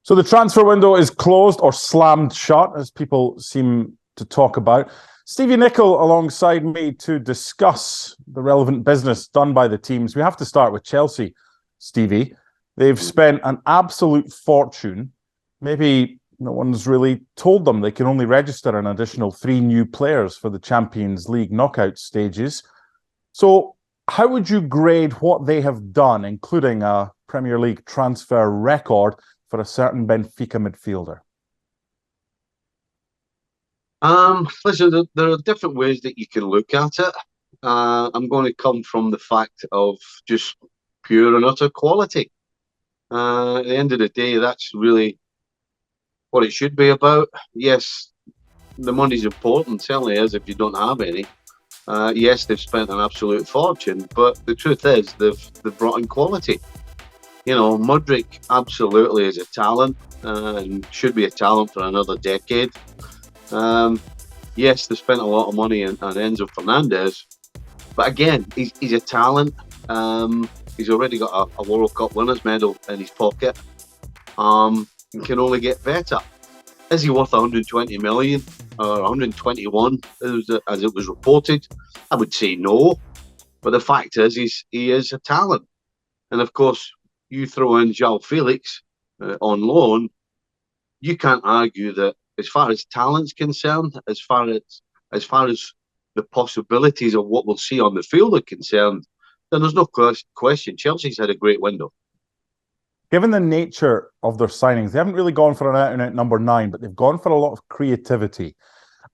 So the transfer window is closed or slammed shut, as people seem to talk about. Stevie Nicol alongside me to discuss the relevant business done by the teams. We have to start with Chelsea, Stevie. They've spent an absolute fortune. Maybe no one's really told them they can only register an additional 3 new players for the Champions League knockout stages. So how would you grade what they have done, including a Premier League transfer record for a certain Benfica midfielder? Listen, there are different ways that you can look at it. I'm going to come from the fact of just pure and utter quality. At the end of the day, that's really what it should be about. Yes, the money's important, certainly is if you don't have any. Yes, they've spent an absolute fortune, but the truth is they've brought in quality. You know, Mudryk absolutely is a talent and should be a talent for another decade. Yes, they spent a lot of money on Enzo Fernandez, but again, he's a talent. He's already got a World Cup winners medal in his pocket. And can only get better. Is he worth 120 million or 121 as it was reported? I would say no, but the fact is he is a talent. And of course, you throw in Joao Felix on loan, you can't argue that as far as talent's concerned, as far as the possibilities of what we'll see on the field are concerned, then there's no question Chelsea's had a great window. Given the nature of their signings, they haven't really gone for an out-and-out number 9, but they've gone for a lot of creativity.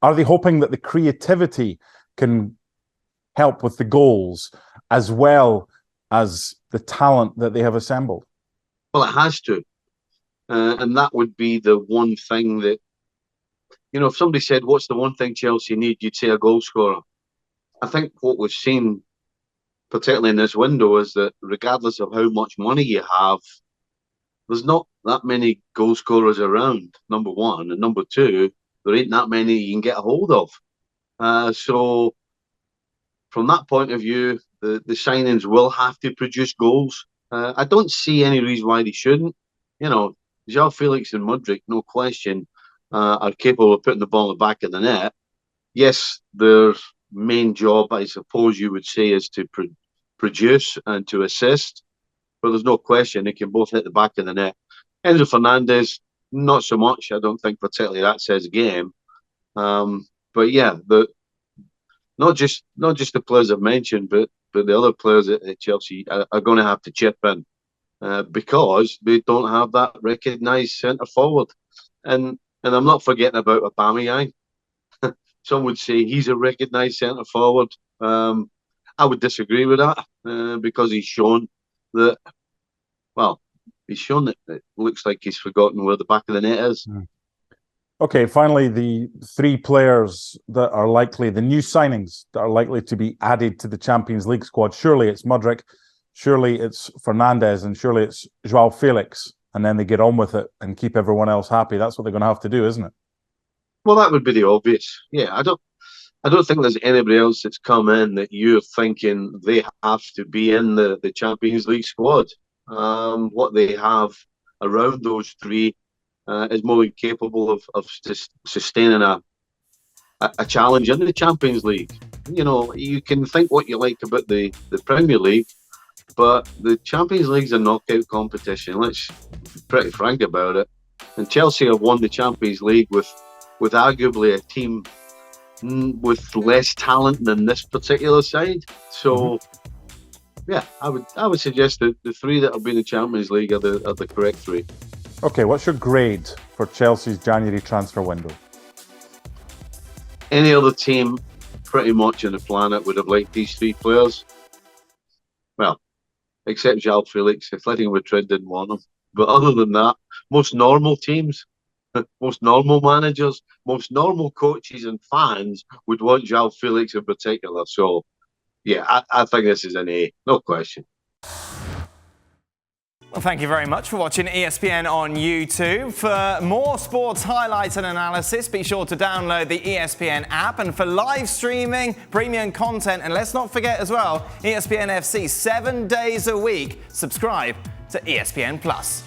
Are they hoping that the creativity can help with the goals as well as the talent that they have assembled? Well, it has to. And that would be the one thing that, you know, if somebody said, what's the one thing Chelsea need, you'd say a goal scorer. I think what we've seen, particularly in this window, is that regardless of how much money you have, there's not that many goal scorers around, number one. And number two, there ain't that many you can get a hold of. So from that point of view, the signings will have to produce goals. I don't see any reason why they shouldn't. You know, Joao Felix and Mudryk, no question, are capable of putting the ball in the back of the net. Yes, their main job, I suppose you would say, is to produce and to assist. But there's no question they can both hit the back of the net. Enzo Fernandez, not so much. I don't think particularly that says game. But yeah, not just the players I've mentioned, but the other players at Chelsea are going to have to chip in because they don't have that recognised centre forward. And I'm not forgetting about Aubameyang. Some would say he's a recognised centre forward. I would disagree with that because he's shown that. Well, he's shown that it looks like he's forgotten where the back of the net is. Okay, finally, the 3 players that are likely, the new signings that are likely to be added to the Champions League squad. Surely it's Mudryk, surely it's Fernandez, and surely it's Joao Felix. And then they get on with it and keep everyone else happy. That's what they're going to have to do, isn't it? Well, that would be the obvious. Yeah, I don't think there's anybody else that's come in that you're thinking they have to be in the Champions League squad. What they have around those 3 is more than capable of sustaining a challenge in the Champions League. You know, you can think what you like about the Premier League, but the Champions League's a knockout competition. Let's be pretty frank about it. And Chelsea have won the Champions League with arguably a team with less talent than this particular side. So, yeah, I would suggest that the 3 that have been in the Champions League are the correct 3. Okay, what's your grade for Chelsea's January transfer window? Any other team pretty much on the planet would have liked these 3 players. Well, except Joao Felix. Athletic Madrid didn't want him. But other than that, most normal teams, most normal managers, most normal coaches and fans would want Joao Felix in particular. So, yeah, I think this is an A, no question. Well, thank you very much for watching ESPN on YouTube. For more sports highlights and analysis, be sure to download the ESPN app. And for live streaming, premium content, and let's not forget as well, ESPN FC 7 days a week. Subscribe to ESPN Plus.